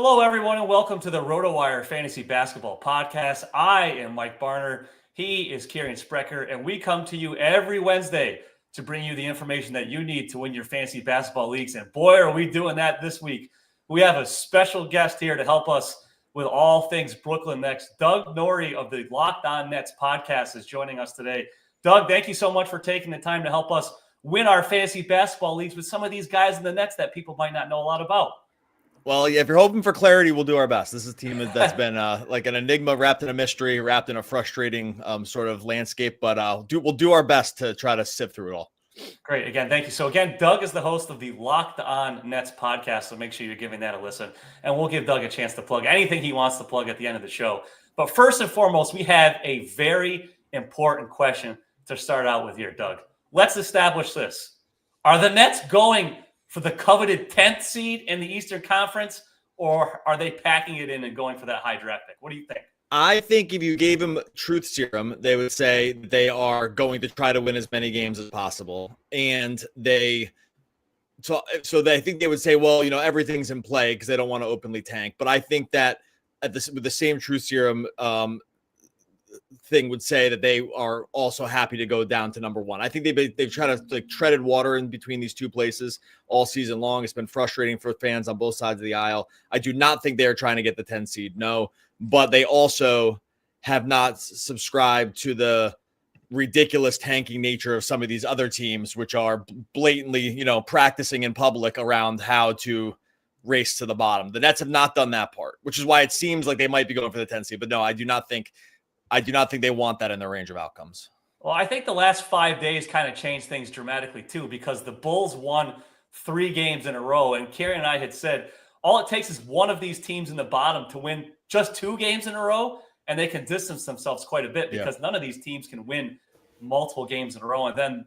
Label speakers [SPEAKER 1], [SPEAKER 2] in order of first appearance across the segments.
[SPEAKER 1] Hello, everyone, and welcome to the RotoWire Fantasy Basketball Podcast. I am Mike Barner. He is Kirien Sprecher, and we come to you every Wednesday to bring you the information that you need to win your fantasy basketball leagues. And boy, are we doing that this week. We have a special guest here to help us with all things Brooklyn Nets. Doug Norrie of the Locked On Nets podcast is joining us today. Doug, thank you so much for taking the time to help us win our fantasy basketball leagues with some of these guys in the Nets that people might not know a lot about.
[SPEAKER 2] Well, yeah, if you're hoping for clarity, we'll do our best. This is a team that's been like an enigma, wrapped in a mystery, wrapped in a frustrating sort of landscape. But we'll do our best to try to sift through it all.
[SPEAKER 1] Great. Again, thank you. So again, Doug is the host of the Locked On Nets podcast, so make sure you're giving that a listen. And we'll give Doug a chance to plug anything he wants to plug at the end of the show. But first and foremost, we have a very important question to start out with here, Doug. Let's establish this. Are the Nets going for the coveted 10th seed in the Eastern Conference, or are they packing it in and going for that high draft pick? What do you think?
[SPEAKER 2] I think if you gave them truth serum, they would say they are going to try to win as many games as possible. And I think they would say, well, everything's in play because they don't want to openly tank. But I think that with the same truth serum thing would say that they are also happy to go down to number one. I think they've tried to treaded water in between these two places all season long. It's been frustrating for fans on both sides of the aisle. I do not think they are trying to get the 10 seed. No, but they also have not subscribed to the ridiculous tanking nature of some of these other teams, which are blatantly, practicing in public around how to race to the bottom. The Nets have not done that part, which is why it seems like they might be going for the 10 seed. But no, I do not think they want that in their range of outcomes.
[SPEAKER 1] Well, I think the last 5 days kind of changed things dramatically too, because the Bulls won 3 games in a row. And Kirien and I had said, all it takes is one of these teams in the bottom to win just 2 games in a row, and they can distance themselves quite a bit because none of these teams can win multiple games in a row. And then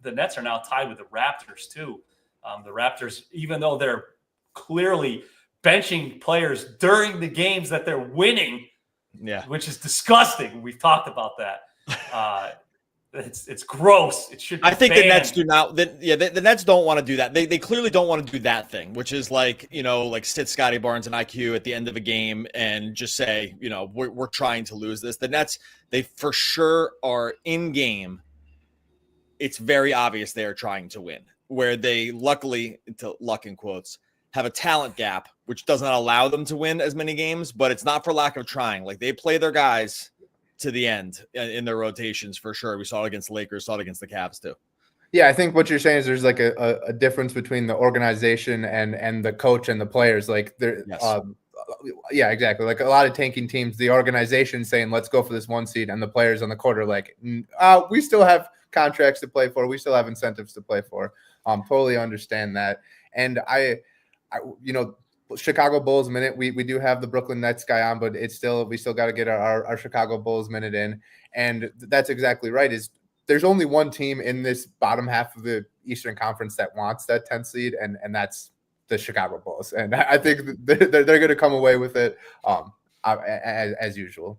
[SPEAKER 1] the Nets are now tied with the Raptors too. The Raptors, even though they're clearly benching players during the games that they're winning, which is disgusting. We've talked about that. It's gross. It should be
[SPEAKER 2] I think
[SPEAKER 1] banned.
[SPEAKER 2] the Nets do not. The Nets don't want to do that. They clearly don't want to do that thing, which is like sit Scotty Barnes and IQ at the end of a game and just say, we're trying to lose this. The Nets, they for sure are in game. It's very obvious they are trying to win. Where they luckily, to luck in quotes, have a talent gap, which does not allow them to win as many games, but it's not for lack of trying. Like, they play their guys to the end in their rotations for sure. We saw it against the Lakers, saw it against the Cavs too.
[SPEAKER 3] Yeah, I think what you're saying is there's like a difference between the organization and the coach and the players. Like yeah, exactly. Like a lot of tanking teams, the organization saying, let's go for this 1 seed, and the players on the court are like, we still have contracts to play for. We still have incentives to play for. Totally understand that. And Chicago Bulls minute. We do have the Brooklyn Nets guy on, but we still got to get our Chicago Bulls minute in. And that's exactly right. There's only one team in this bottom half of the Eastern Conference that wants that 10th seed, and that's the Chicago Bulls. And I think they're going to come away with it as usual.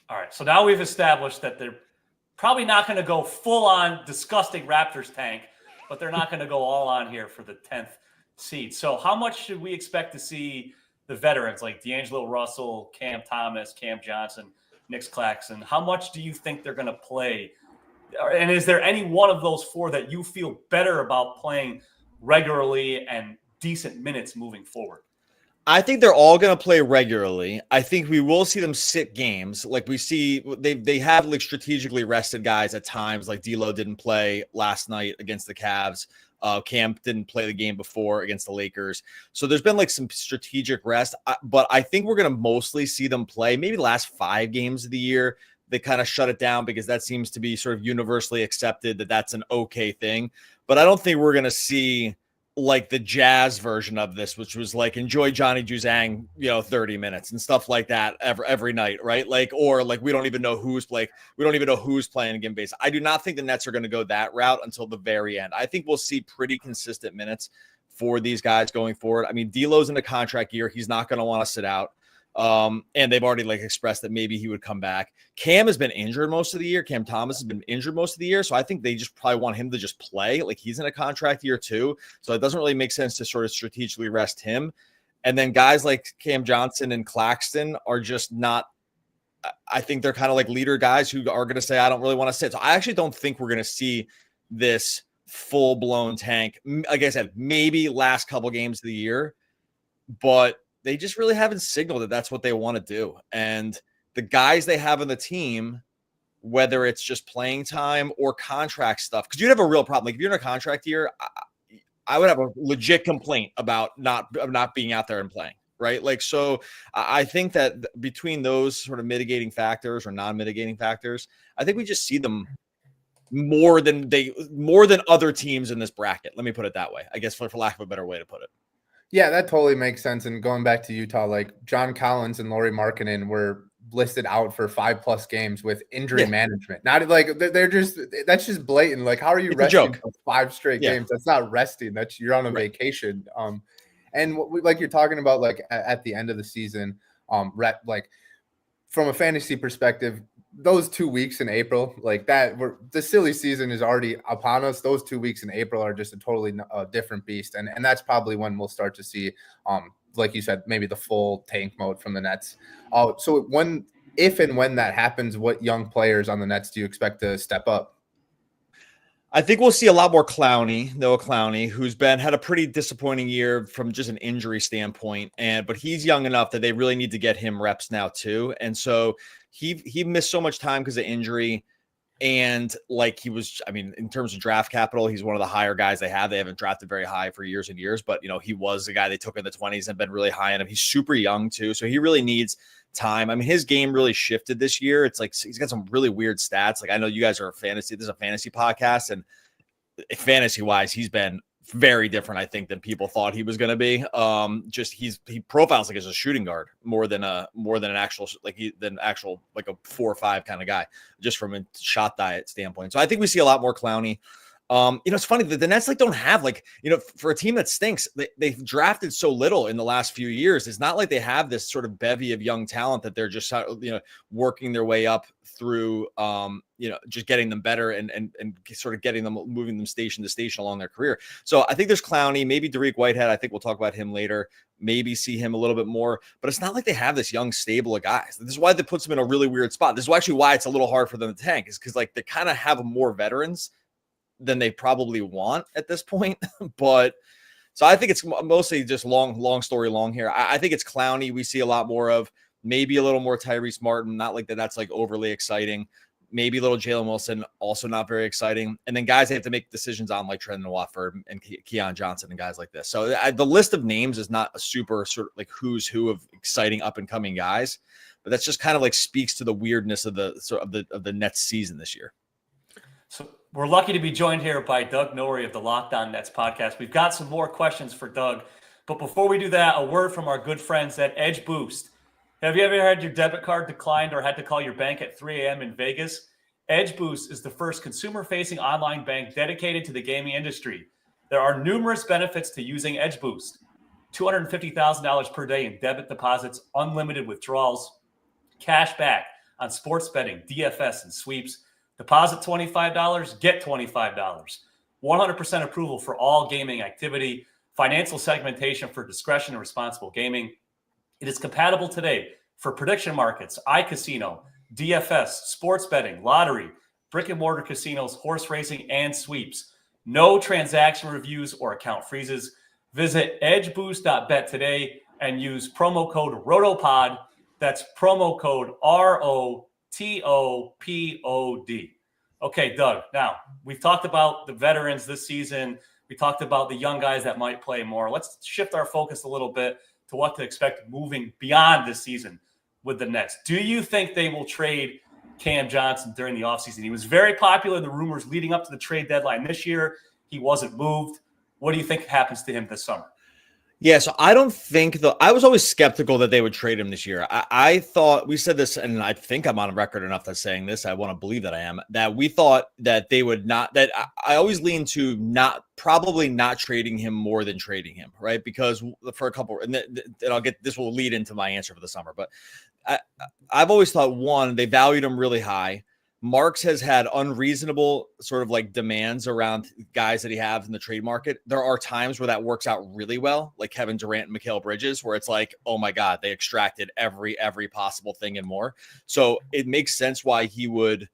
[SPEAKER 1] All right. So now we've established that they're probably not going to go full on disgusting Raptors tank, but they're not going to go all on here for the 10th seed. So how much should we expect to see the veterans like D'Angelo Russell, Cam Thomas, Cam Johnson, Nic Claxton? How much do you think they're going to play? And is there any one of those 4 that you feel better about playing regularly and decent minutes moving forward?
[SPEAKER 2] I think they're all going to play regularly. I think we will see them sit games. Like we see, they have like strategically rested guys at times. Like D'Lo didn't play last night against the Cavs. Cam didn't play the game before against the Lakers. So there's been like some strategic rest. But I think we're going to mostly see them play maybe the last 5 games of the year. They kind of shut it down because that seems to be sort of universally accepted that that's an okay thing. But I don't think we're going to see like the Jazz version of this, which was like enjoy Johnny Juzang, 30 minutes and stuff like that every night, right? Like, or like we don't even know who's playing game base. I do not think the Nets are going to go that route until the very end. I think we'll see pretty consistent minutes for these guys going forward. I mean, D'Lo's in a contract year. He's not going to want to sit out. And they've already expressed that maybe he would come back. Cam has been injured most of the year. Cam Thomas has been injured most of the year. So I think they just probably want him to just play. Like, he's in a contract year too. So it doesn't really make sense to sort of strategically rest him. And then guys like Cam Johnson and Claxton are just not. I think they're kind of like leader guys who are going to say, I don't really want to sit. So I actually don't think we're going to see this full blown tank. Like I said, maybe last couple games of the year, but they just really haven't signaled that that's what they want to do. And the guys they have on the team, whether it's just playing time or contract stuff, because you'd have a real problem. Like if you're in a contract year, I would have a legit complaint about not being out there and playing. Right. Like, so I think that between those sort of mitigating factors or non-mitigating factors, I think we just see them more than other teams in this bracket. Let me put it that way, I guess, for lack of a better way to put it.
[SPEAKER 3] Yeah, that totally makes sense. And going back to Utah, like John Collins and Norrie Markkinen were listed out for 5+ games with injury management. Not like that's just blatant. Like, how are you resting for 5 straight games? That's not resting. That's you're on a vacation. And like you're talking about, like at the end of the season, like from a fantasy perspective, those 2 weeks in April, like that, the silly season is already upon us. Those 2 weeks in April are just a totally different beast, and that's probably when we'll start to see, like you said, maybe the full tank mode from the Nets. So if and when that happens, what young players on the Nets do you expect to step up?
[SPEAKER 2] I think we'll see a lot more Noah Clowney, who's had a pretty disappointing year from just an injury standpoint. But he's young enough that they really need to get him reps now too. And so he missed so much time because of injury. And like he was, I mean, in terms of draft capital, he's one of the higher guys they have. They haven't drafted very high for years and years, but he was the guy they took in the 20s and been really high on him. He's super young too. So he really needs time. I mean, his game really shifted this year. It's like he's got some really weird stats. Like I know you guys are this is a fantasy podcast, and fantasy wise, he's been very different, I think, than people thought he was going to be. He profiles like as a shooting guard more than an actual like a 4 or 5 kind of guy, just from a shot diet standpoint. So I think we see a lot more Clowney. It's funny that the Nets don't have for a team that stinks, they've drafted so little in the last few years. It's not like they have this sort of bevy of young talent that they're just, working their way up through, just getting them better and sort of getting them, moving them station to station along their career. So I think there's Clowney, maybe Dariq Whitehead. I think we'll talk about him later, maybe see him a little bit more, but it's not like they have this young stable of guys. This is why that puts them in a really weird spot. This is actually why it's a little hard for them to tank, is because they kind of have more veterans than they probably want at this point. But so I think it's mostly just long story long here. I think it's Clowney we see a lot more of, maybe a little more Tyrese Martin, not like that. That's like overly exciting. Maybe a little Jalen Wilson, also not very exciting. And then guys they have to make decisions on, like Trendon Watford and Keon Johnson and guys like this. So the list of names is not a super sort of like who's who of exciting up and coming guys, but that's just kind of like speaks to the weirdness of the Nets season this year.
[SPEAKER 1] So we're lucky to be joined here by Doug Norrie of the Locked On Nets podcast. We've got some more questions for Doug, but before we do that, a word from our good friends at Edge Boost. Have you ever had your debit card declined or had to call your bank at 3 a.m. in Vegas? Edge Boost is the first consumer-facing online bank dedicated to the gaming industry. There are numerous benefits to using Edge Boost. $250,000 per day in debit deposits, unlimited withdrawals, cash back on sports betting, DFS, and sweeps. Deposit $25, get $25. 100% approval for all gaming activity. Financial segmentation for discretion and responsible gaming. It is compatible today for prediction markets, iCasino, DFS, sports betting, lottery, brick and mortar casinos, horse racing, and sweeps. No transaction reviews or account freezes. Visit edgeboost.bet today and use promo code ROTOPOD. That's promo code ROTOPOD. Okay, Doug, now we've talked about the veterans this season. We talked about the young guys that might play more. Let's shift our focus a little bit to what to expect moving beyond this season with the Nets. Do you think they will trade Cam Johnson during the offseason? He was very popular in the rumors leading up to the trade deadline this year. He wasn't moved. What do you think happens to him this summer?
[SPEAKER 2] Yeah, so I don't think I was always skeptical that they would trade him this year. I thought, we said this, and I think I'm on record enough that's saying this, I want to believe that I am, that we thought that they would not, that I always lean to probably not trading him more than trading him, right? Because for a couple, and this will lead into my answer for the summer, but I've always thought, one, they valued him really high. Marks has had unreasonable sort of like demands around guys that he has in the trade market. There are times where that works out really well, like Kevin Durant and Mikal Bridges, where it's like, oh my God, they extracted every possible thing and more. So it makes sense why he would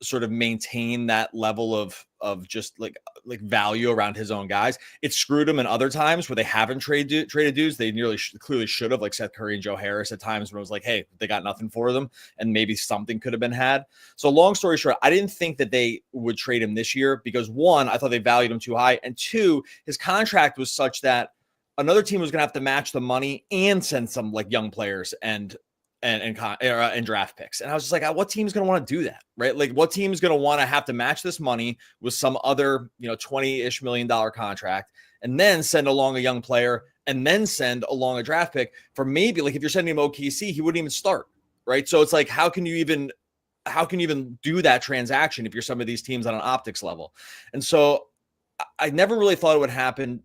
[SPEAKER 2] sort of maintain that level of just like value around his own guys. It screwed him in other times where they haven't traded dudes. They clearly should have, like Seth Curry and Joe Harris at times when it was like, hey, they got nothing for them and maybe something could have been had. So long story short, I didn't think that they would trade him this year because one, I thought they valued him too high. And two, his contract was such that another team was going to have to match the money and send some like young players and draft picks. And I was just like, what team's going to want to do that? Right. Like what team's going to want to have to match this money with some other, $20-ish million contract and then send along a young player and then send along a draft pick for maybe like if you're sending him OKC, he wouldn't even start. Right. So it's like, how can you even do that transaction if you're some of these teams on an optics level? And so I never really thought it would happen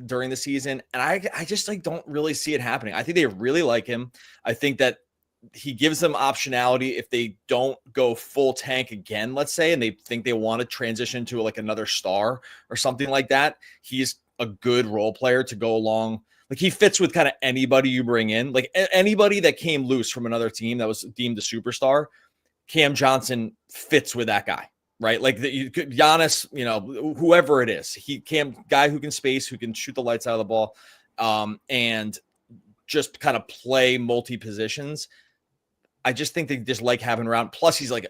[SPEAKER 2] during the season. And I just like, don't really see it happening. I think they really like him. I think that he gives them optionality if they don't go full tank again, let's say, and they think they want to transition to like another star or something like that. He's a good role player to go along. Like he fits with kind of anybody you bring in, like anybody that came loose from another team that was deemed a superstar. Cam Johnson fits with that guy, right? Like Giannis, whoever it is, guy who can space, who can shoot the lights out of the ball, and just kind of play multi positions. I just think they just like having around. Plus, he's like,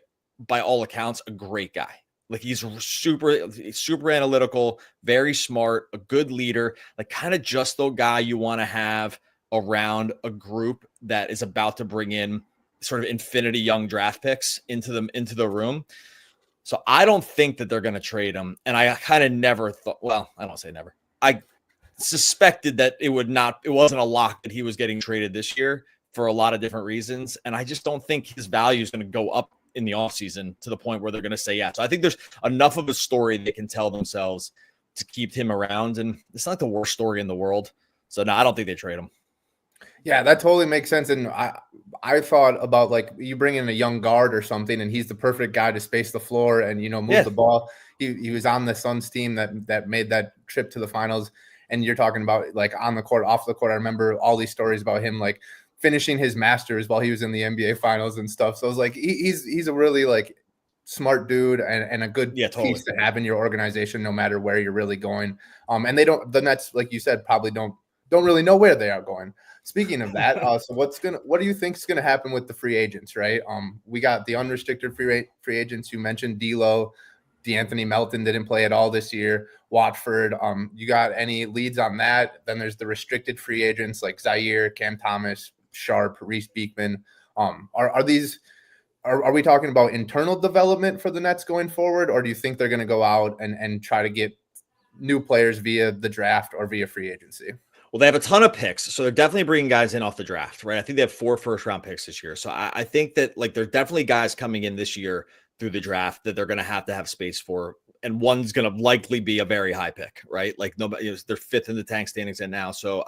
[SPEAKER 2] by all accounts, a great guy. Like he's super analytical, very smart, a good leader, like kind of just the guy you want to have around a group that is about to bring in sort of infinity young draft picks into the room. So I don't think that they're going to trade him. And I kind of never thought, well, I don't say never. I suspected that it wasn't a lock that he was getting traded this year for a lot of different reasons. And I just don't think his value is going to go up in the offseason to the point where they're going to say, yeah. So I think there's enough of a story they can tell themselves to keep him around. And it's not the worst story in the world. So no, I don't think they trade him.
[SPEAKER 3] Yeah, that totally makes sense. And I thought about like you bring in a young guard or something, and he's the perfect guy to space the floor and move the ball. He was on the Suns team that made that trip to the finals. And you're talking about like on the court, off the court. I remember all these stories about him like finishing his masters while he was in the NBA finals and stuff. So I was like, he's a really like smart dude and a good piece to have in your organization, no matter where you're really going. And the Nets, like you said, probably don't really know where they are going. Speaking of that, so what do you think is going to happen with the free agents, right? We got the unrestricted free agents. You mentioned D'Lo, DeAnthony Melton didn't play at all this year. Watford, you got any leads on that? Then there's the restricted free agents like Zaire, Cam Thomas, Sharp, Reese Beekman. Are we talking about internal development for the Nets going forward, or do you think they're going to go out and try to get new players via the draft or via free agency?
[SPEAKER 2] Well, they have a ton of picks, so they're definitely bringing guys in off the draft, right? I think they have 4 first-round picks this year. So I think that like there's definitely guys coming in this year through the draft that they're going to have space for, and one's going to likely be a very high pick, right? Like nobody, they're 5th in the tank standings in now, so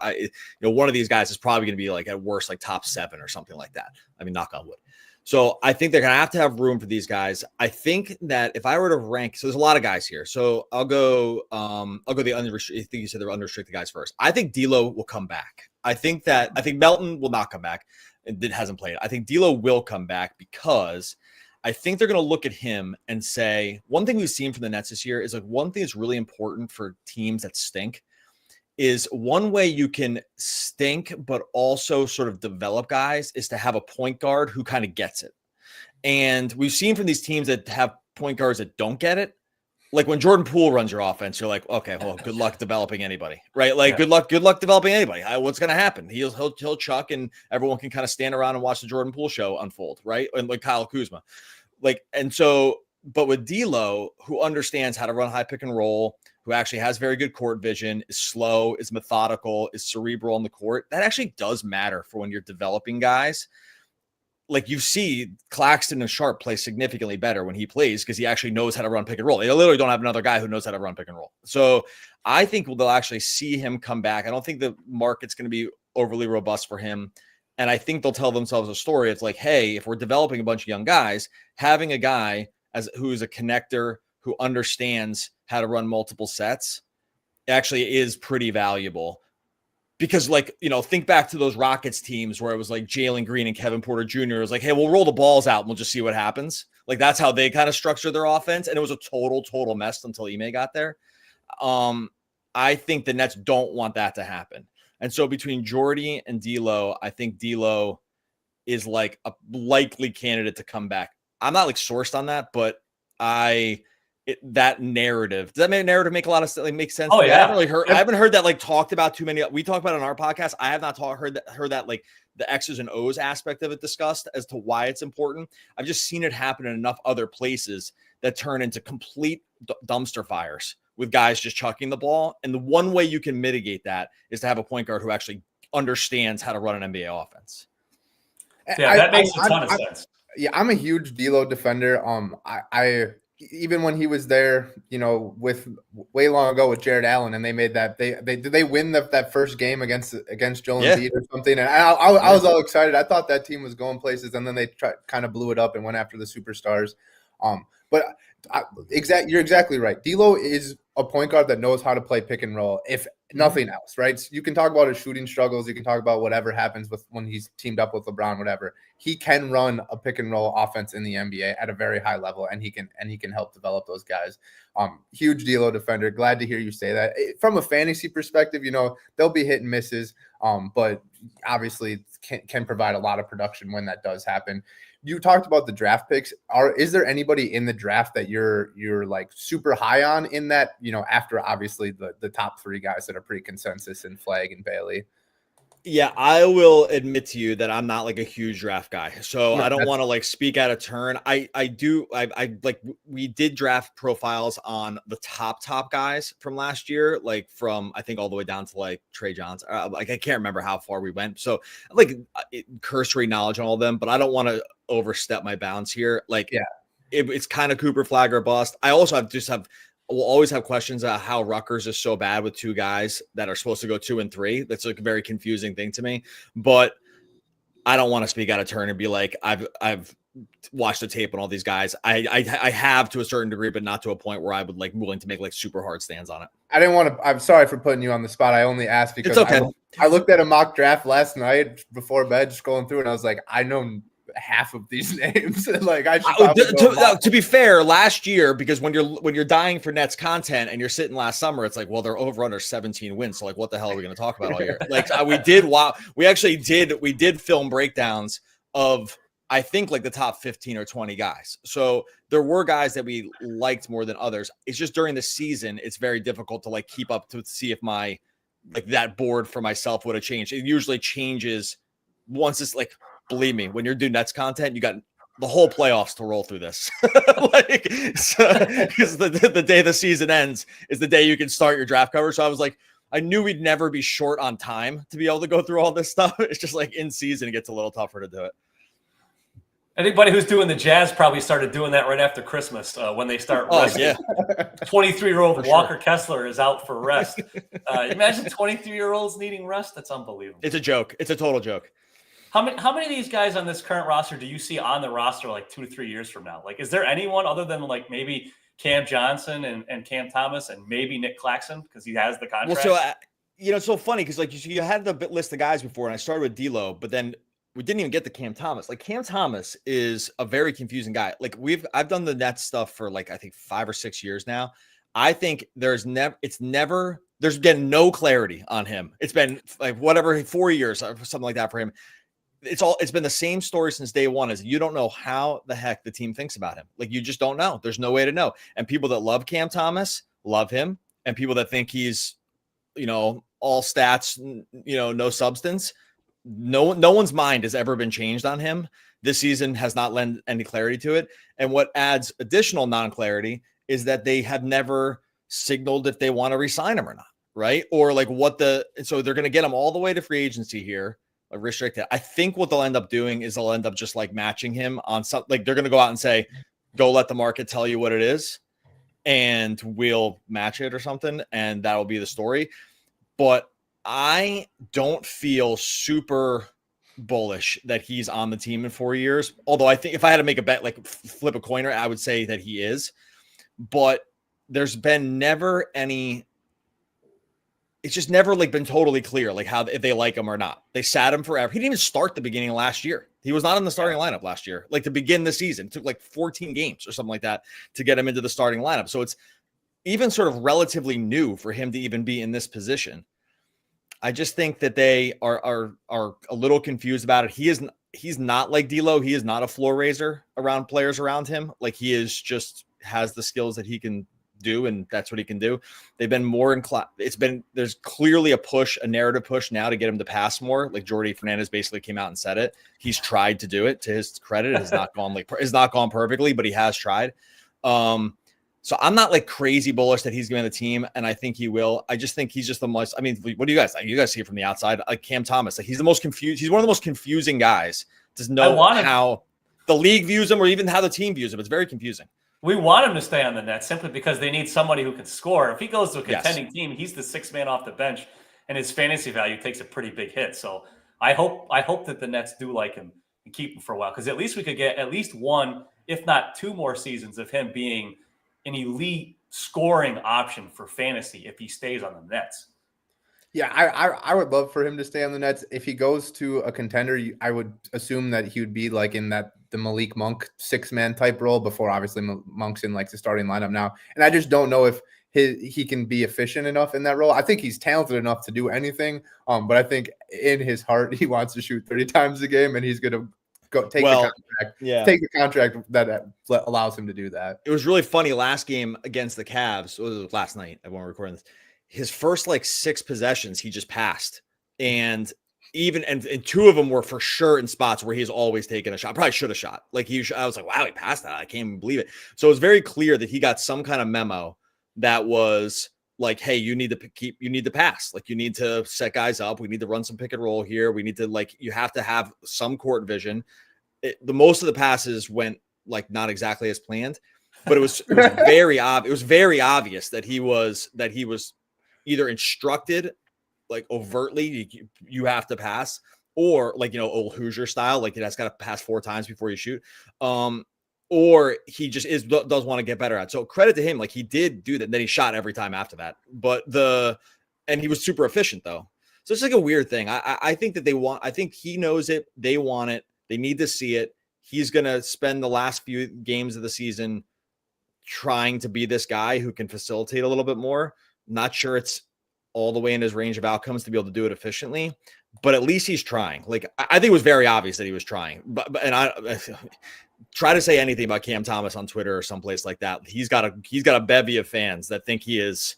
[SPEAKER 2] one of these guys is probably going to be like at worst like top 7 or something like that. I mean, knock on wood. So I think they're going to have room for these guys. I think that if I were to rank, so there's a lot of guys here. So I'll go the unrestricted. I think you said they're unrestricted guys first. I think D'Lo will come back. I think Melton will not come back. It hasn't played. I think D'Lo will come back because I think they're going to look at him and say, one thing we've seen from the Nets this year is like one thing that's really important for teams that stink is one way you can stink, but also sort of develop guys is to have a point guard who kind of gets it. And we've seen from these teams that have point guards that don't get it. Like when Jordan Poole runs your offense, you're like, okay, well, good luck developing anybody, right? Like good luck developing anybody. What's going to happen? He'll chuck and everyone can kind of stand around and watch the Jordan Poole show unfold, right? And like Kyle Kuzma. But with D'Lo, who understands how to run high pick and roll, who actually has very good court vision, is slow, is methodical, is cerebral on the court, that actually does matter for when you're developing guys. Like you see Claxton and Sharp play significantly better when he plays because he actually knows how to run pick and roll. They literally don't have another guy who knows how to run pick and roll. So I think they'll actually see him come back. I don't think the market's going to be overly robust for him. And I think they'll tell themselves a story. It's like, hey, if we're developing a bunch of young guys, having a guy who is a connector, who understands how to run multiple sets, actually is pretty valuable. Because, like, think back to those Rockets teams where it was like Jalen Green and Kevin Porter Jr. It was like, hey, we'll roll the balls out and we'll just see what happens. Like, that's how they kind of structure their offense. And it was a total mess until Ime got there. I think the Nets don't want that to happen. And so between Jordi and D'Lo, I think D'Lo is like a likely candidate to come back. I'm not like sourced on that, but that narrative, does that narrative make a lot of sense? Like, make sense?
[SPEAKER 1] Oh, yeah.
[SPEAKER 2] I haven't heard that like talked about too many. We talk about it on our podcast. I have not heard that like the X's and O's aspect of it discussed as to why it's important. I've just seen it happen in enough other places that turn into complete dumpster fires with guys just chucking the ball. And the one way you can mitigate that is to have a point guard who actually understands how to run an NBA offense.
[SPEAKER 1] Yeah, that makes a ton of sense.
[SPEAKER 3] Yeah, I'm a huge D'Lo defender. I even when he was there, with way long ago with Jared Allen, and they made that they win that first game against Joel Embiid or something, and I was all excited. I thought that team was going places, and then they kind of blew it up and went after the superstars. But you're exactly right. D'Lo is a point guard that knows how to play pick and roll, if nothing else, right? So you can talk about his shooting struggles. You can talk about whatever happens when he's teamed up with LeBron, whatever. He can run a pick and roll offense in the NBA at a very high level, and he can help develop those guys. Huge D'Lo defender. Glad to hear you say that. From a fantasy perspective, there'll be hit and misses, but obviously can provide a lot of production when that does happen. You talked about the draft picks. Is there anybody in the draft that you're like super high on in that, after obviously the top three guys that are pretty consensus in Flag and Bailey?
[SPEAKER 2] Yeah, I will admit to you that I'm not like a huge draft guy. So I don't want to like speak out of turn. I like, we did draft profiles on the top guys from last year, like from, I think all the way down to like Trey Johnson. Like, I can't remember how far we went. So like cursory knowledge on all of them, but I don't want to overstep my bounds here. Like, yeah, it's kind of Cooper Flag or bust. I also we'll always have questions about how Rutgers is so bad with two guys that are supposed to go 2 and 3. That's like a very confusing thing to me, but I don't want to speak out of turn and be like, I've watched the tape on all these guys. I have to a certain degree, but not to a point where I would like willing to make like super hard stands on it.
[SPEAKER 3] I didn't want to, I'm sorry for putting you on the spot. I only asked because
[SPEAKER 2] it's okay.
[SPEAKER 3] I looked at a mock draft last night before bed, just going through, and I was like, I know half of these names. Like, I should
[SPEAKER 2] to be fair, last year, because when you're dying for Nets content and you're sitting last summer, it's like, well, they're over under 17 wins. So like, what the hell are we going to talk about all year? Like, we did film breakdowns of, I think, like the top 15 or 20 guys. So there were guys that we liked more than others. It's just during the season, it's very difficult to like keep up to see if my like that board for myself would have changed. It usually changes once it's like, believe me, when you're doing Nets content, you got the whole playoffs to roll through this. Like, because the day the season ends is the day you can start your draft cover. So I was like, I knew we'd never be short on time to be able to go through all this stuff. It's just like in season, it gets a little tougher to do it.
[SPEAKER 1] Anybody who's doing the Jazz probably started doing that right after Christmas when they start resting.
[SPEAKER 2] Yeah.
[SPEAKER 1] 23-year-old Walker Kessler is out for rest. Imagine 23-year-olds needing rest. That's unbelievable.
[SPEAKER 2] It's a joke. It's a total joke.
[SPEAKER 1] How many of these guys on this current roster do you see on the roster like 2 to 3 years from now? Like, is there anyone other than like maybe Cam Johnson and Cam Thomas and maybe Nic Claxton because he has the contract?
[SPEAKER 2] Well, so it's so funny because like you had the list of guys before, and I started with D'Lo, but then we didn't even get to Cam Thomas. Like, Cam Thomas is a very confusing guy. Like, I've done the Nets stuff for like I think 5 or 6 years now. I think there's been no clarity on him. It's been like whatever 4 years or something like that for him. It's been the same story since day one. Is you don't know how the heck the team thinks about him. Like, you just don't know. There's no way to know. And people that love Cam Thomas love him, and people that think he's, all stats, no substance. No one's mind has ever been changed on him. This season has not lent any clarity to it. And what adds additional non-clarity is that they have never signaled if they want to re-sign him or not, right? Or like so they're going to get him all the way to free agency here. Restricted. I think what they'll end up doing is they'll end up just like matching him on something. Like, they're going to go out and say, go let the market tell you what it is, and we'll match it or something. And that'll be the story. But I don't feel super bullish that he's on the team in 4 years. Although I think if I had to make a bet, like flip a coin, I would say that he is. But there's been never any. It's just never like been totally clear, like how if they like him or not. They sat him forever. He didn't even start the beginning of last year. He was not in the starting lineup last year. Like to begin the season, it took like 14 games or something like that to get him into the starting lineup. So it's even sort of relatively new for him to even be in this position. I just think that they are a little confused about it. He's not like D'Lo. He is not a floor raiser around players around him. Like he is just has the skills that he can do, and that's what he can do. They've been more there's clearly a narrative push now to get him to pass more. Like Jordi Fernandez basically came out and said it. He's tried to do it. To his credit, it has not gone perfectly, but he has tried. So I'm not like crazy bullish that he's going to the team, and I think he will. I just think he's just the most. I mean, what do you guys think? You guys see it from the outside, like Cam Thomas. Like he's the most confused. He's one of the most confusing guys. Doesn't know how the league views him or even how the team views him. It's very confusing.
[SPEAKER 1] We want him to stay on the net simply because they need somebody who can score. If he goes to a contending team, he's the sixth man off the bench, and his fantasy value takes a pretty big hit. So I hope that the Nets do like him and keep him for a while, because at least we could get at least one, if not two more seasons of him being an elite scoring option for fantasy if he stays on the Nets.
[SPEAKER 3] Yeah, I would love for him to stay on the Nets. If he goes to a contender, I would assume that he would be like in the Malik Monk 6-man type role before obviously Monk's in like the starting lineup now. And I just don't know if he can be efficient enough in that role. I think he's talented enough to do anything. But I think in his heart, he wants to shoot 30 times a game, and he's going to take the contract that allows him to do that.
[SPEAKER 2] It was really funny last game against the Cavs. It was last night. I won't record this. His first like 6 possessions, he just passed. And two of them were for sure in spots where he's always taken a shot. Probably should have shot. Like I was like, wow, he passed that. I can't even believe it. So it was very clear that he got some kind of memo that was like, hey, you need to pass. Like you need to set guys up. We need to run some pick and roll here. We need to you have to have some court vision. The most of the passes went like not exactly as planned, but it was very obvious. It was very obvious that he was either instructed like overtly you have to pass, or like old Hoosier style, like it has got to pass 4 times before you shoot, or he just does want to get better at. So credit to him, like he did do that. And then he shot every time after that, and he was super efficient though. So it's like a weird thing. I think that I think he knows it. They want it. They need to see it. He's gonna spend the last few games of the season trying to be this guy who can facilitate a little bit more. Not sure it's all the way in his range of outcomes to be able to do it efficiently, but at least he's trying. Like I think it was very obvious that he was trying. And I try to say anything about Cam Thomas on Twitter or someplace like that. He's got a bevy of fans that think he is,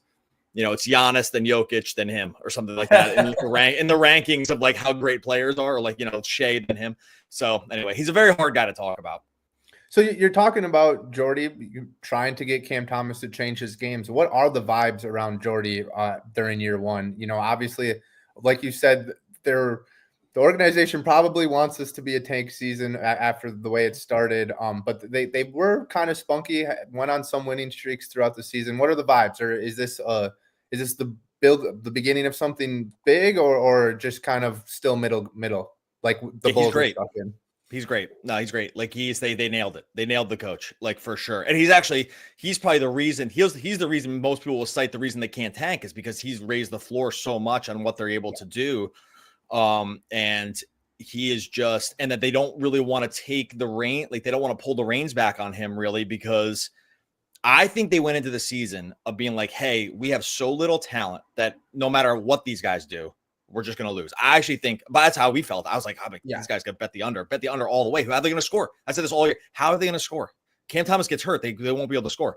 [SPEAKER 2] it's Giannis, then Jokic, then him, or something like that in the rankings of like how great players are, or like Shea than him. So anyway, he's a very hard guy to talk about.
[SPEAKER 3] So you're talking about Jordi trying to get Cam Thomas to change his games. What are the vibes around Jordi during year one? Obviously, like you said, the organization probably wants this to be a tank season after the way it started. But they were kind of spunky, went on some winning streaks throughout the season. What are the vibes? Or is this the beginning of something big, or just kind of still middle? Like the Bulls are stuck in.
[SPEAKER 2] He's great. No, he's great. Like they nailed it. They nailed the coach, like for sure. And he's probably the reason he's the reason most people will cite the reason they can't tank is because he's raised the floor so much on what they're able to do. And he is and that they don't really want to take the rein. Like they don't want to pull the reins back on him really, because I think they went into the season of being like, hey, we have so little talent that no matter what these guys do, we're just going to lose. I actually think, but that's how we felt. I was like, these guys got to bet the under all the way. How are they going to score? I said this all year. How are they going to score? Cam Thomas gets hurt. They won't be able to score.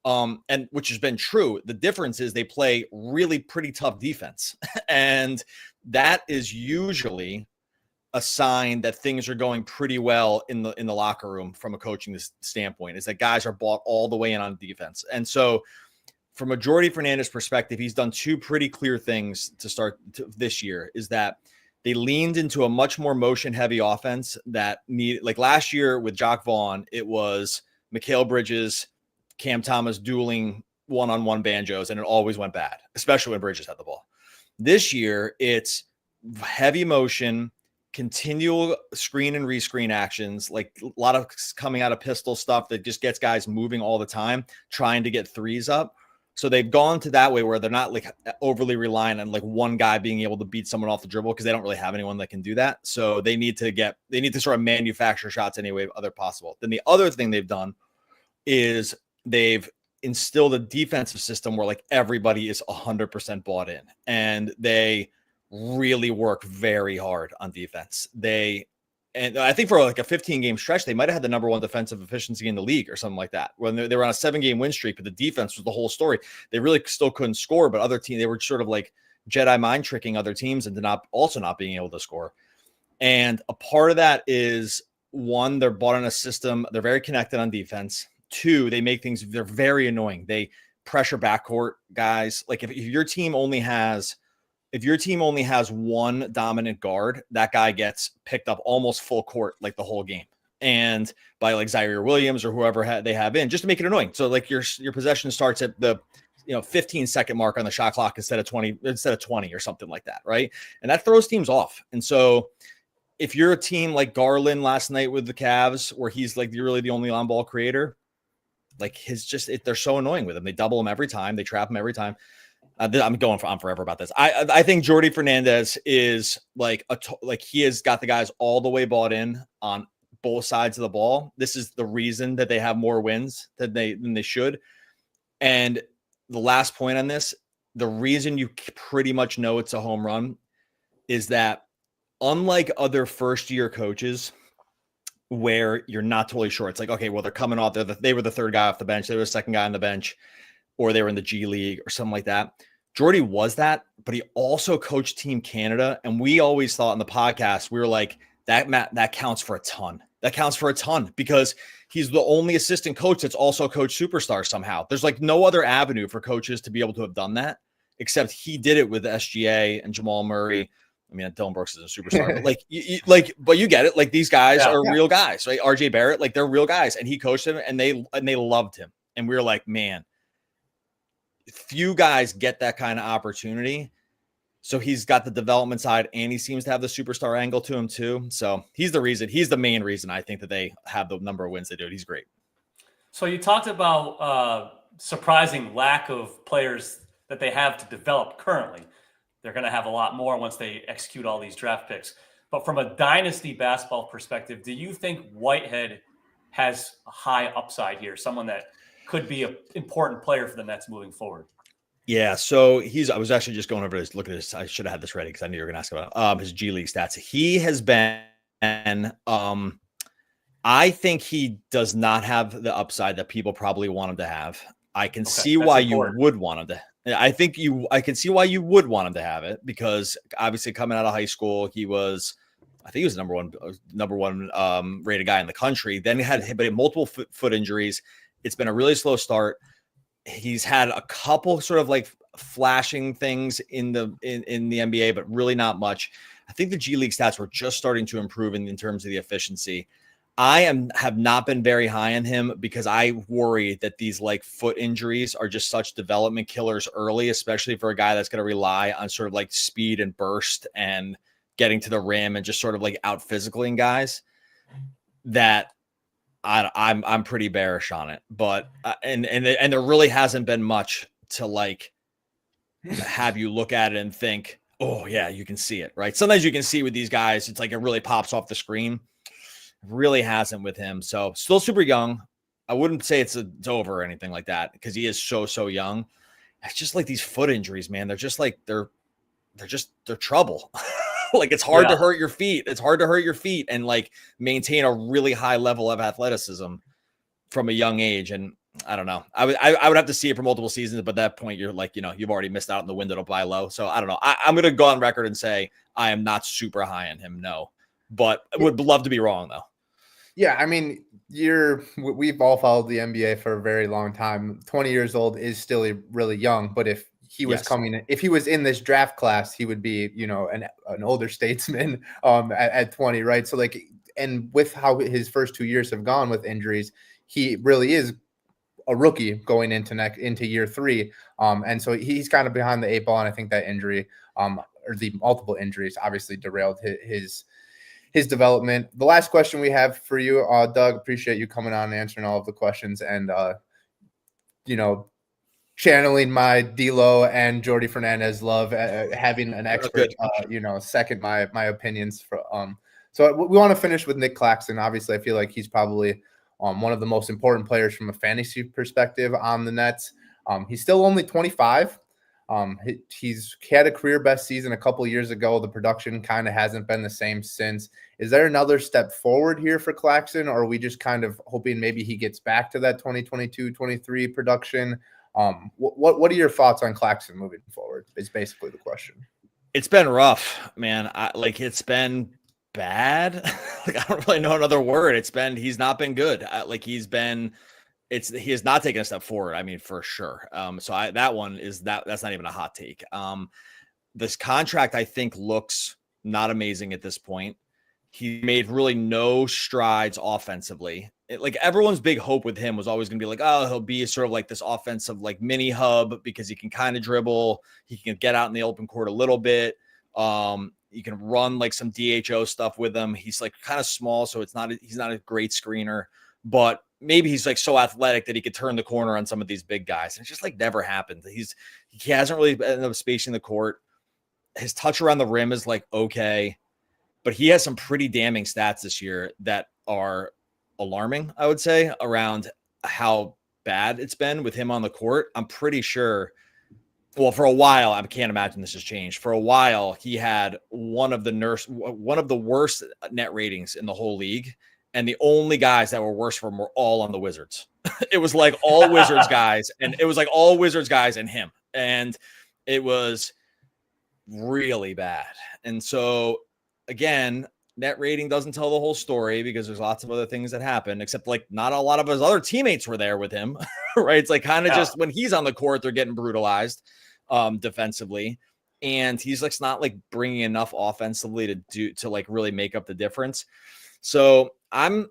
[SPEAKER 2] And which has been true. The difference is they play really pretty tough defense. And that is usually a sign that things are going pretty well in the locker room from a coaching standpoint, is that guys are bought all the way in on defense. And so from a Jordi Fernandez perspective, he's done 2 pretty clear things to start this year, is that they leaned into a much more motion heavy offense that like last year with Jock Vaughn, it was Mikal Bridges, Cam Thomas dueling one-on-one banjos, and it always went bad, especially when Bridges had the ball. This year, it's heavy motion, continual screen and rescreen actions, like a lot of coming out of pistol stuff that just gets guys moving all the time, trying to get threes up. So they've gone to that way where they're not like overly reliant on like one guy being able to beat someone off the dribble, because they don't really have anyone that can do that. So they need to sort of manufacture shots any way other possible. Then the other thing they've done is they've instilled a defensive system where like everybody is 100% bought in, and they really work very hard on defense. And I think for like a 15-game stretch, they might have had the number one defensive efficiency in the league or something like that. When they were on a 7-game win streak, but the defense was the whole story. They really still couldn't score, but other teams, they were sort of like Jedi mind tricking other teams into not being able to score. And a part of that is, one, they're bought in a system. They're very connected on defense. 2, they make things, they're very annoying. They pressure backcourt guys. Like if your team only has one dominant guard, that guy gets picked up almost full court like the whole game, and by like Zaire Williams or whoever they have in, just to make it annoying. So like your possession starts at the 15-second mark on the shot clock instead of 20 or something like that, right? And that throws teams off. And so if you're a team like Garland last night with the Cavs, where he's like really the only on-ball creator, like they're so annoying with him. They double him every time. They trap him every time. I'm going on forever about this. I think Jordi Fernandez is like he has got the guys all the way bought in on both sides of the ball. This is the reason that they have more wins than they should. And the last point on this, the reason you pretty much know it's a home run is that, unlike other first-year coaches where you're not totally sure, it's like, okay, well, they're coming off. They were the third guy off the bench. They were the second guy on the bench, or they were in the G League or something like that. Jordi was that, but he also coached Team Canada. And we always thought in the podcast, we were like, that counts for a ton. That counts for a ton, because he's the only assistant coach that's also coached superstars somehow. There's like no other avenue for coaches to be able to have done that, except he did it with SGA and Jamal Murray. I mean, Dylan Brooks is a superstar, but but you get it. Like, these guys are real guys, right? RJ Barrett, like, they're real guys, and he coached them, and they loved him. And we were like, man, few guys get that kind of opportunity. So he's got the development side, and he seems to have the superstar angle to him too. So he's the main reason I think that they have the number of wins they do. He's great.
[SPEAKER 1] So you talked about surprising lack of players that they have to develop currently. They're going to have a lot more once they execute all these draft picks. But from a dynasty basketball perspective, do you think Whitehead has a high upside here? Someone that could be an important player for the Nets moving forward?
[SPEAKER 2] Yeah, so I was actually just going over this. Look at this. I should have had this ready because I knew you were going to ask about his G League stats. He has been, I think he does not have the upside that people probably want him to have. I can see why you would want him to. I can see why you would want him to have it, because obviously coming out of high school, I think he was number one rated guy in the country. Then he had multiple foot injuries. It's been a really slow start. He's had a couple sort of like flashing things in the NBA, but really not much. I think the G League stats were just starting to improve in terms of the efficiency. have not been very high on him because I worry that these like foot injuries are just such development killers early, especially for a guy that's going to rely on sort of like speed and burst and getting to the rim and just sort of like out physicaling guys, that I'm pretty bearish on it. But and there really hasn't been much to like have you look at it and think, oh yeah, you can see it, right? Sometimes you can see with these guys, it's like it really pops off the screen. Really hasn't with him. So still super young. I wouldn't say it's over or anything like that because he is so young. It's just like these foot injuries, man. They're just like they're trouble. Like it's hard to hurt your feet. It's hard to hurt your feet and like maintain a really high level of athleticism from a young age. And I don't know. I would have to see it for multiple seasons, but at that point you're like, you've already missed out on the window to buy low. So I don't know. I'm going to go on record and say I am not super high on him. No, but I would love to be wrong though.
[SPEAKER 3] Yeah, I mean, we've all followed the NBA for a very long time. 20 years old is still really young, but if he was if he was in this draft class, he would be, an older statesman at 20, right? So like, and with how his first 2 years have gone with injuries, he really is a rookie going into year three. And so he's kind of behind the eight ball. And I think that injury, or the multiple injuries obviously derailed his development. The last question we have for you, Doug, appreciate you coming on and answering all of the questions and, channeling my D'Lo and Jordi Fernandez love, having an expert, second my opinions. So we want to finish with Nic Claxton. Obviously, I feel like he's probably one of the most important players from a fantasy perspective on the Nets. He's still only 25. He's had a career best season a couple of years ago. The production kind of hasn't been the same since. Is there another step forward here for Claxton, or are we just kind of hoping maybe he gets back to that 2022-23 production? What are your thoughts on Claxton moving forward is basically the question. It's
[SPEAKER 2] been rough, man. It's been bad. I don't really know another word. He's not been good. He has not taken a step forward. I mean, for sure. That's not even a hot take. This contract, I think, looks not amazing at this point. He made really no strides offensively. Everyone's big hope with him was always going to be he'll be sort of like this offensive mini hub because he can kind of dribble. He can get out in the open court a little bit. You can run some DHO stuff with him. He's kind of small, so he's not a great screener, but maybe he's so athletic that he could turn the corner on some of these big guys. And it's just never happened. He hasn't really ended up spacing the court. His touch around the rim is okay, but he has some pretty damning stats this year that are alarming, I would say, around how bad it's been with him on the court. I'm pretty sure. Well, for a while, I can't imagine this has changed. For a while, he had one of the worst net ratings in the whole league. And the only guys that were worse for him were all on the Wizards. It was all Wizards guys. And it was all Wizards guys and him. And it was really bad. And so, again, net rating doesn't tell the whole story because there's lots of other things that happen, except not a lot of his other teammates were there with him, right? It's just when he's on the court, they're getting brutalized defensively. And he's not bringing enough offensively to really make up the difference. So I'm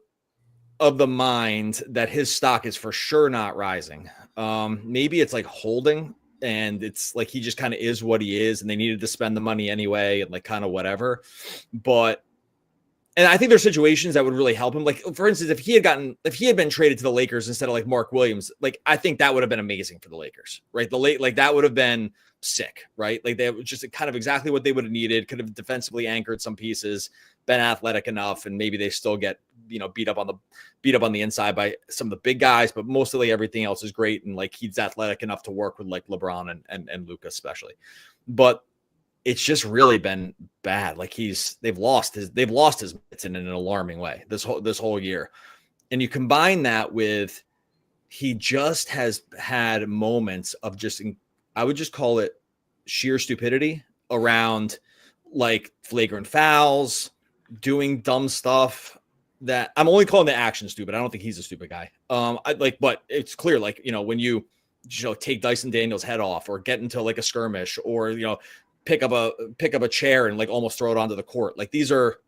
[SPEAKER 2] of the mind that his stock is for sure not rising. Maybe it's holding, and it's he just kind of is what he is, and they needed to spend the money anyway, and kind of whatever. And I think there's situations that would really help him. For instance, if he had been traded to the Lakers instead of Mark Williams, I think that would have been amazing for the Lakers, right? That would have been sick, right? They was just kind of exactly what they would have needed. Could have defensively anchored some pieces, been athletic enough, and maybe they still get beat up on the inside by some of the big guys, but mostly everything else is great, and he's athletic enough to work with LeBron and Luka especially. But it's just really been bad. They've lost his mitts in an alarming way this whole year. And you combine that with he just has had moments of I would just call it sheer stupidity around flagrant fouls, doing dumb stuff that I'm only calling the action stupid. I don't think he's a stupid guy. But it's clear, when you take Dyson Daniels' head off or get into a skirmish or, pick up a chair and almost throw it onto the court. These are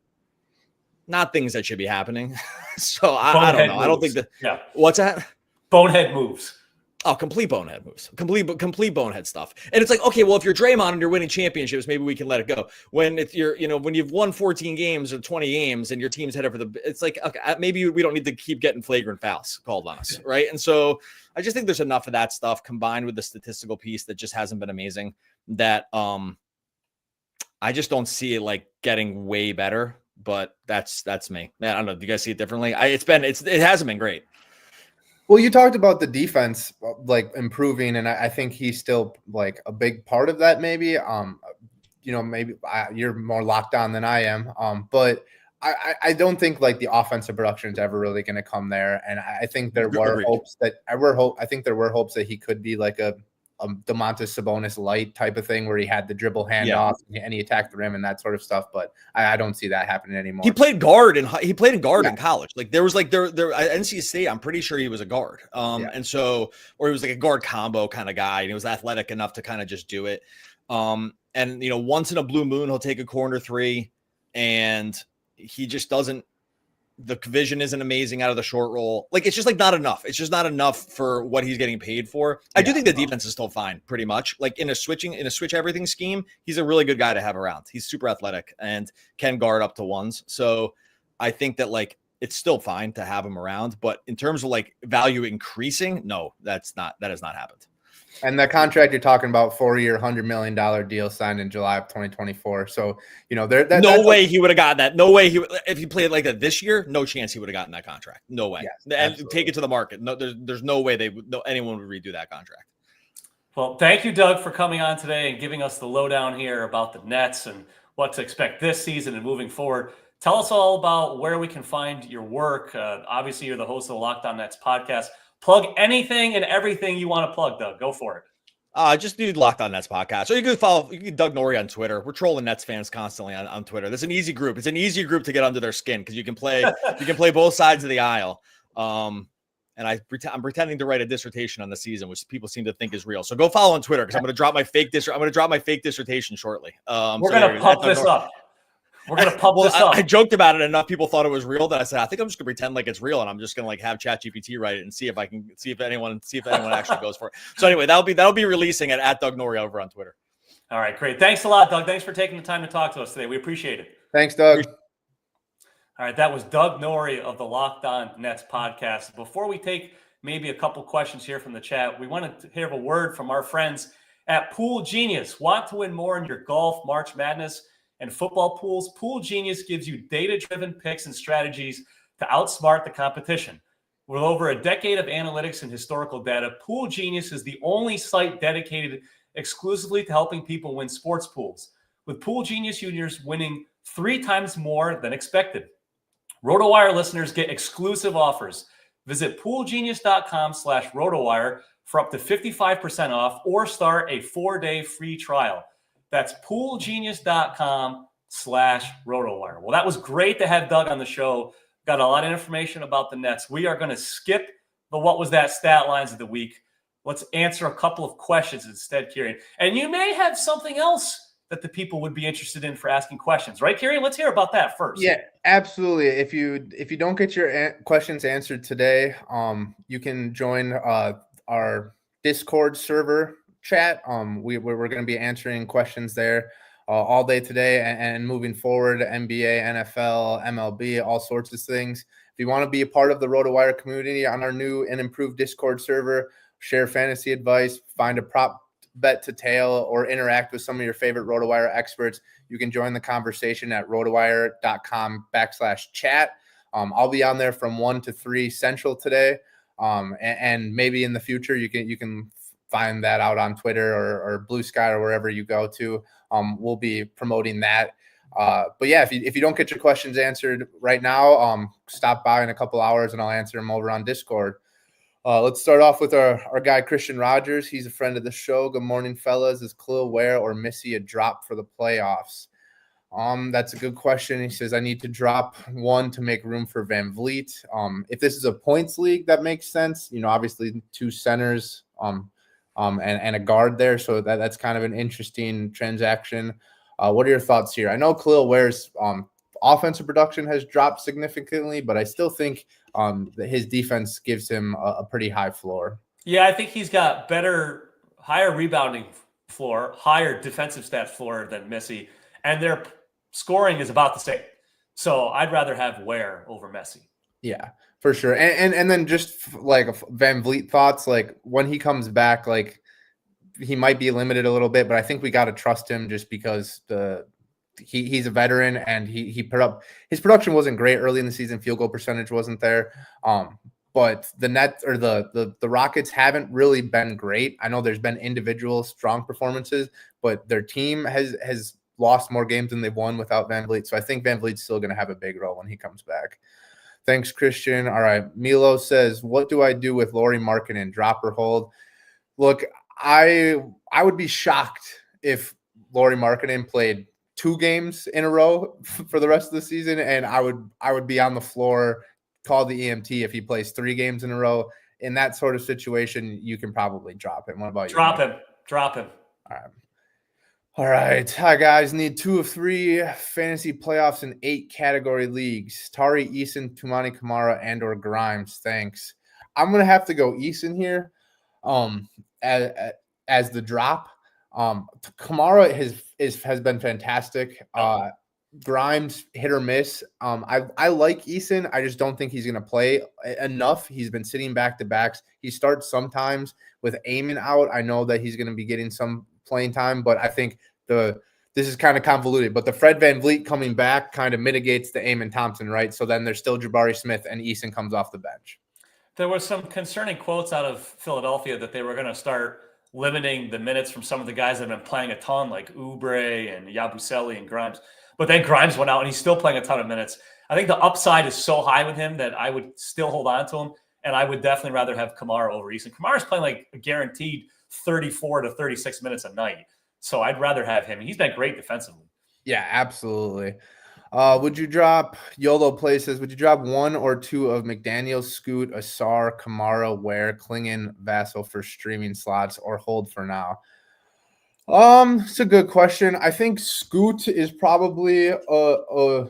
[SPEAKER 2] not things that should be happening. So I don't know. Moves. I don't think that.
[SPEAKER 1] Yeah.
[SPEAKER 2] What's that?
[SPEAKER 1] Bonehead moves.
[SPEAKER 2] Oh, complete bonehead moves. Complete bonehead stuff. And it's okay, well, if you're Draymond and you're winning championships, maybe we can let it go. When when you've won 14 games or 20 games and your team's headed for it's okay, maybe we don't need to keep getting flagrant fouls called on us, right? And so I just think there's enough of that stuff combined with the statistical piece that just hasn't been amazing that I just don't see it getting way better. But that's me. Man, I don't know. Do you guys see it differently? It hasn't been great.
[SPEAKER 3] Well, you talked about the defense improving, and I think he's still a big part of that. Maybe, maybe you're more locked on than I am. But I don't think the offensive production is ever really going to come there. And I think there were hopes that he could be a Domantas Sabonis light type of thing where he had the dribble handoff and he attacked the rim and that sort of stuff. But I don't see that happening anymore.
[SPEAKER 2] He played guard in college. There was at NC State, I'm pretty sure he was a guard. And so, or he was a guard combo kind of guy, and he was athletic enough to kind of just do it. And once in a blue moon, he'll take a corner three, and he just doesn't The vision isn't amazing out of the short roll. Like, it's just like not enough. It's just not enough for what he's getting paid for. I do think the defense is still fine, pretty much. Like in a switch everything scheme, he's a really good guy to have around. He's super athletic and can guard up to ones. So I think that like it's still fine to have him around. But in terms of like value increasing, no, that has not happened.
[SPEAKER 3] And the contract you're talking about, 4-year, $100 million deal signed in July of 2024. So,
[SPEAKER 2] no way he would have gotten that. No way if he played like that this year, no chance he would have gotten that contract. No way. Yes, and take it to the market. No, there's no way anyone would redo that contract.
[SPEAKER 1] Well, thank you, Doug, for coming on today and giving us the lowdown here about the Nets and what to expect this season and moving forward. Tell us all about where we can find your work. Obviously, you're the host of the Locked On Nets podcast. Plug anything and everything you want to plug, Doug. Go for it.
[SPEAKER 2] Just do Locked On Nets podcast. Or you can Doug Norrie on Twitter. We're trolling Nets fans constantly on Twitter. There's an easy group. It's an easy group to get under their skin because you can play both sides of the aisle. And I'm pretending to write a dissertation on the season, which people seem to think is real. So go follow on Twitter because I'm going to drop my fake dissertation shortly.
[SPEAKER 1] We're going to pump this up. We're going to pump this up.
[SPEAKER 2] I joked about it. Enough people thought it was real that I said, I think I'm just going to pretend like it's real. And I'm just going to like have ChatGPT write it and see if anyone actually goes for it. So anyway, that'll be releasing at Doug Norrie over on Twitter.
[SPEAKER 1] All right, great. Thanks a lot, Doug. Thanks for taking the time to talk to us today. We appreciate it.
[SPEAKER 3] Thanks, Doug.
[SPEAKER 1] All right, that was Doug Norrie of the Locked On Nets podcast. Before we take maybe a couple questions here from the chat, we wanted to hear a word from our friends at PoolGenius. Want to win more in your golf, March Madness, and football pools? PoolGenius gives you data-driven picks and strategies to outsmart the competition. With over a decade of analytics and historical data, PoolGenius is the only site dedicated exclusively to helping people win sports pools. With PoolGenius users winning 3 times more than expected. RotoWire listeners get exclusive offers. Visit poolgenius.com/RotoWire for up to 55% off or start a 4-day free trial. That's poolgenius.com/RotoWire. Well, that was great to have Doug on the show. Got a lot of information about the Nets. We are going to skip the what was that stat lines of the week. Let's answer a couple of questions instead, Kirien. And you may have something else that the people would be interested in for asking questions, right, Kirien? Let's hear about that first.
[SPEAKER 3] Yeah, absolutely. If you don't get your questions answered today, you can join our Discord server chat. We're going to be answering questions there all day today and moving forward. NBA, NFL, MLB, all sorts of things. If you want to be a part of the RotoWire community on our new and improved Discord server, share fantasy advice, find a prop bet to tail, or interact with some of your favorite RotoWire experts, you can join the conversation at rotowire.com/chat. I'll be on there from 1 to 3 Central today. And maybe in the future you can find that out on Twitter or Blue Sky or wherever you go to. We'll be promoting that. But yeah, if you don't get your questions answered right now, stop by in a couple hours and I'll answer them over on Discord. Let's start off with our guy, Christian Rogers. He's a friend of the show. Good morning, fellas. Is Khalil Ware or Missy a drop for the playoffs? That's a good question. He says, I need to drop one to make room for Van Vliet. If this is a points league, that makes sense. Obviously 2 centers and a guard there. So that's kind of an interesting transaction. What are your thoughts here? I know Khalil Ware's offensive production has dropped significantly, but I still think that his defense gives him a pretty high floor.
[SPEAKER 1] Yeah, I think he's got higher rebounding floor, higher defensive stat floor than Missy, and their scoring is about the same. So I'd rather have Ware over Messi.
[SPEAKER 3] Yeah, for sure. And then just like Van Vliet thoughts, like when he comes back, like he might be limited a little bit, but I think we got to trust him just because he's a veteran and he put up his production wasn't great early in the season. Field goal percentage wasn't there. But the Nets or the Rockets haven't really been great. I know there's been individual strong performances, but their team has lost more games than they've won without Van Vliet. So I think Van Vliet's still going to have a big role when he comes back. Thanks, Christian. All right. Milo says, what do I do with Lauri Markkanen, drop or hold? Look, I would be shocked if Lauri Markkanen played 2 games in a row for the rest of the season, and I would be on the floor, call the EMT if he plays 3 games in a row. In that sort of situation, you can probably drop him. What about you?
[SPEAKER 1] Drop him.
[SPEAKER 3] All right. All right. Hi, guys. Need 2 of 3 fantasy playoffs in 8 category leagues. Tari, Eason, Tumani Kamara, and or Grimes. Thanks. I'm going to have to go Eason here as the drop. Kamara has been fantastic. Grimes, hit or miss. I like Eason. I just don't think he's going to play enough. He's been sitting back-to-backs. He starts sometimes with Eamon out. I know that he's going to be getting some playing time, but I think this is kind of convoluted. But the Fred VanVleet coming back kind of mitigates the Eamon Thompson, right? So then there's still Jabari Smith and Eason comes off the bench.
[SPEAKER 1] There were some concerning quotes out of Philadelphia that they were going to start limiting the minutes from some of the guys that have been playing a ton, like Oubre and Yabusele and Grimes. But then Grimes went out and he's still playing a ton of minutes. I think the upside is so high with him that I would still hold on to him. And I would definitely rather have Kamara over Eason. Kamara's playing like a guaranteed 34 to 36 minutes a night. So I'd rather have him. He's been great defensively.
[SPEAKER 3] Yeah, absolutely. Would you drop YOLO places? Would you drop 1 or 2 of McDaniels, Scoot, Asar, Kamara, Ware, Klingon, Vassell for streaming slots, or hold for now? It's a good question. I think Scoot is probably a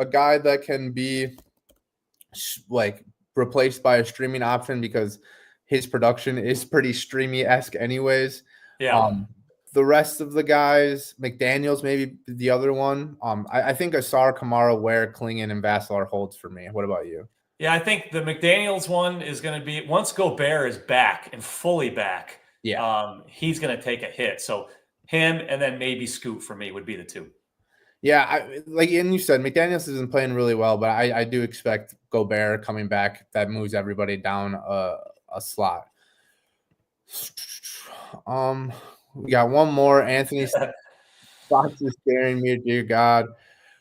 [SPEAKER 3] guy that can be like replaced by a streaming option because his production is pretty streamy-esque anyways.
[SPEAKER 1] Yeah.
[SPEAKER 3] The rest of the guys, McDaniels maybe the other one. I think Asar, Kamara, Ware, Klingon, and Vassell are holds for me. What about you?
[SPEAKER 1] Yeah, I think the McDaniels one is going to be once Gobert is back and fully back.
[SPEAKER 3] Yeah,
[SPEAKER 1] he's going to take a hit. So him and then maybe Scoot for me would be the two.
[SPEAKER 3] Yeah, and you said McDaniels isn't playing really well, but I do expect Gobert coming back. That moves everybody down a slot. We got one more. Anthony Fox is scaring me, dear God.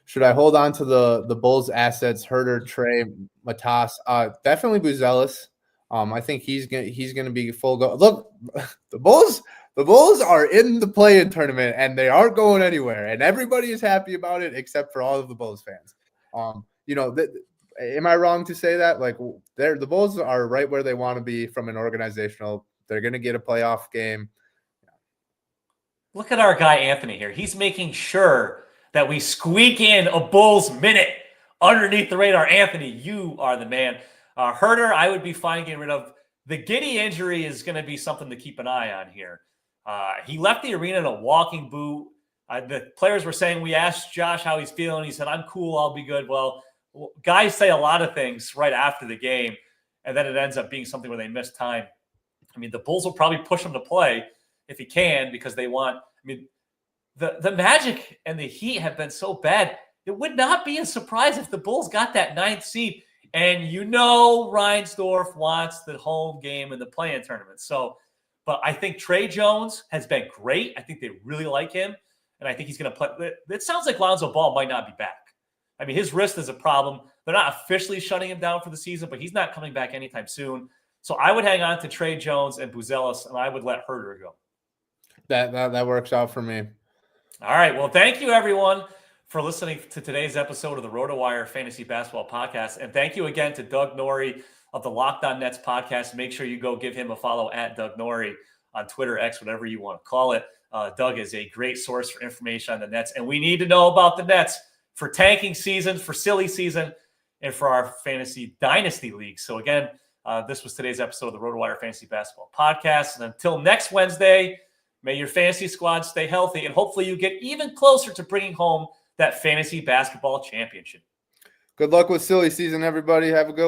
[SPEAKER 3] Should I hold on to the Bulls assets? Herder, Trey, Matas. Definitely Buzelis. I think he's gonna be full go. Look, the Bulls are in the play-in tournament and they aren't going anywhere, and everybody is happy about it except for all of the Bulls fans. Am I wrong to say that? Like, the Bulls are right where they want to be from an organizational. They're gonna get a playoff game.
[SPEAKER 1] Look at our guy Anthony here. He's making sure that we squeak in a Bulls minute underneath the radar. Anthony, you are the man. Herder, I would be fine getting rid of. The Giddey injury is going to be something to keep an eye on here. He left the arena in a walking boot. The players were saying, we asked Josh how he's feeling. He said, I'm cool. I'll be good. Well, guys say a lot of things right after the game, and then it ends up being something where they miss time. I mean, the Bulls will probably push him to play if he can because they want – I mean, the Magic and the Heat have been so bad. It would not be a surprise if the Bulls got that 9th seed. And Reinsdorf wants the home game in the play-in tournament. So, but I think Trey Jones has been great. I think they really like him. And I think he's going to play. It sounds like Lonzo Ball might not be back. I mean, his wrist is a problem. They're not officially shutting him down for the season, but he's not coming back anytime soon. So I would hang on to Trey Jones and Buzelis, and I would let Herder go.
[SPEAKER 3] That works out for me.
[SPEAKER 1] All right. Well, thank you, everyone, for listening to today's episode of the RotoWire Fantasy Basketball Podcast. And thank you again to Doug Norrie of the Locked On Nets podcast. Make sure you go give him a follow at Doug Norrie on Twitter, X, whatever you want to call it. Doug is a great source for information on the Nets. And we need to know about the Nets for tanking season, for silly season, and for our fantasy dynasty league. So again, this was today's episode of the RotoWire Fantasy Basketball Podcast. And until next Wednesday, may your fantasy squad stay healthy, and hopefully you get even closer to bringing home that fantasy basketball championship.
[SPEAKER 3] Good luck with silly season, everybody. Have a good one.